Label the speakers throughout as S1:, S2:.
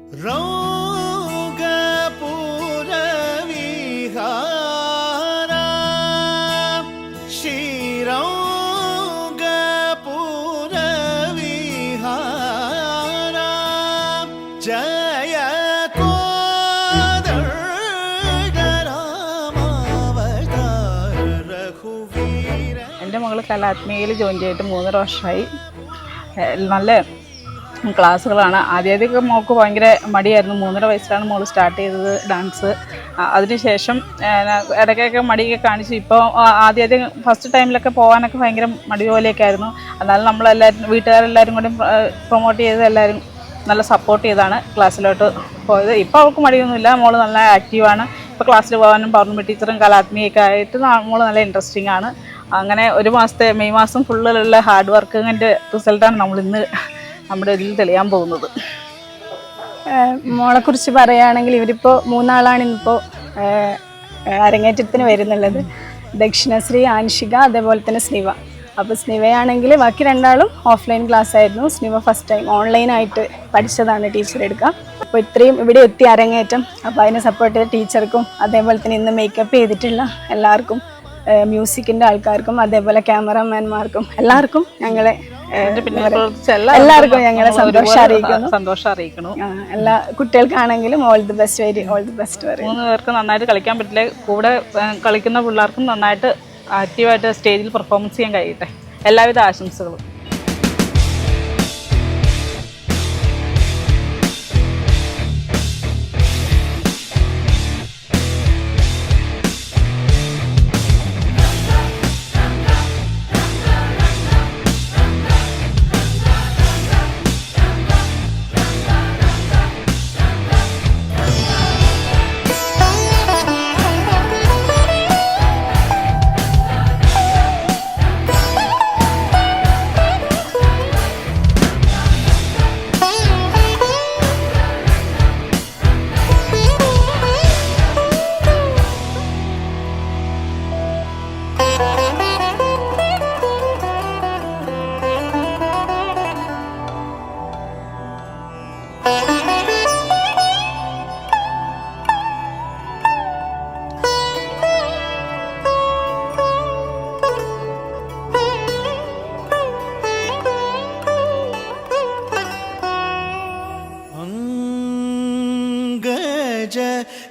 S1: എൻ്റെ മകൾ കലാത്മകയിൽ ജോയിൻ ചെയ്തിട്ട് 3.5 വർഷമായി. നല്ല ക്ലാസ്സുകളാണ്. ആദ്യമൊക്കെ മോൾക്ക് ഭയങ്കര മടിയായിരുന്നു. 3.5 വയസ്സിലാണ് മോൾ സ്റ്റാർട്ട് ചെയ്തത് ഡാൻസ്. അതിനുശേഷം ഇടയ്ക്കൊക്കെ മടിയൊക്കെ കാണിച്ചു. ഇപ്പോൾ ആദ്യം ഫസ്റ്റ് ടൈമിലൊക്കെ പോകാനൊക്കെ ഭയങ്കര മടി പോലെയൊക്കെ ആയിരുന്നു. എന്നാലും നമ്മളെല്ലാവരും വീട്ടുകാരെല്ലാവരും കൂടി പ്രൊമോട്ട് ചെയ്ത് എല്ലാവരും നല്ല സപ്പോർട്ട് ചെയ്താണ് ക്ലാസ്സിലോട്ട് പോയത്. ഇപ്പോൾ അവൾക്ക് മടിയൊന്നുമില്ല. മോൾ നല്ല ആക്റ്റീവാണ്. ഇപ്പോൾ ക്ലാസ്സിൽ പോകാനും പൗർണമി ടീച്ചറും കലാത്മയൊക്കെ ആയിട്ട് മോൾ നല്ല ഇൻട്രസ്റ്റിംഗ് ആണ്. അങ്ങനെ ഒരു മാസത്തെ മെയ് മാസം ഫുള്ളിലുള്ള ഹാർഡ് വർക്കിൻ്റെ റിസൾട്ടാണ് നമ്മളിന്ന് നമ്മുടെ ഇതിൽ തെളിയാൻ പോകുന്നത്.
S2: മോളെക്കുറിച്ച് പറയുകയാണെങ്കിൽ ഇവരിപ്പോൾ 3 ആളാണ് ഇന്നിപ്പോൾ അരങ്ങേറ്റത്തിന് വരുന്നുള്ളത്. ദക്ഷിണശ്രീ, ആൻഷിക, അതേപോലെ തന്നെ സ്നിവ. അപ്പോൾ സ്നിവയാണെങ്കിൽ ബാക്കി 2 ആളും ഓഫ്ലൈൻ ക്ലാസ് ആയിരുന്നു. സ്നിവ ഫസ്റ്റ് ടൈം ഓൺലൈനായിട്ട് പഠിച്ചതാണ് ടീച്ചർ എടുക്കുക. അപ്പോൾ ഇത്രയും ഇവിടെ എത്തി അരങ്ങേറ്റം. അപ്പോൾ അതിനെ സപ്പോർട്ട് ചെയ്ത ടീച്ചർക്കും അതേപോലെ തന്നെ ഇന്ന് മേക്കപ്പ് ചെയ്തിട്ടുള്ള എല്ലാവർക്കും, മ്യൂസിക്കിൻ്റെ ആൾക്കാർക്കും അതേപോലെ ക്യാമറാമാൻമാർക്കും എല്ലാവർക്കും ഞങ്ങളെ എല്ലാവർക്കും ഞങ്ങളെ
S1: സന്തോഷം അറിയിക്കണം.
S2: എല്ലാ കുട്ടികൾക്കാണെങ്കിലും all the best, very all the best പറയും.
S1: 3 പേർക്ക് നന്നായിട്ട് കളിക്കാൻ പറ്റില്ല. കൂടെ കളിക്കുന്ന പിള്ളേർക്കും നന്നായിട്ട് ആക്റ്റീവായിട്ട് സ്റ്റേജിൽ പെർഫോമൻസ് ചെയ്യാൻ കഴിയട്ടെ. എല്ലാവിധ ആശംസകളും.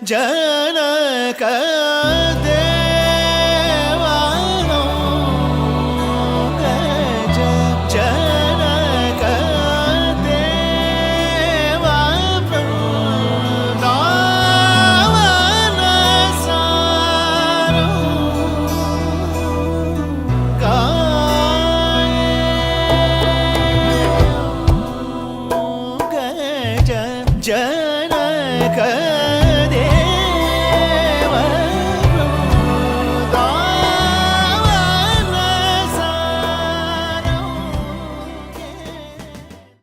S3: जनक दे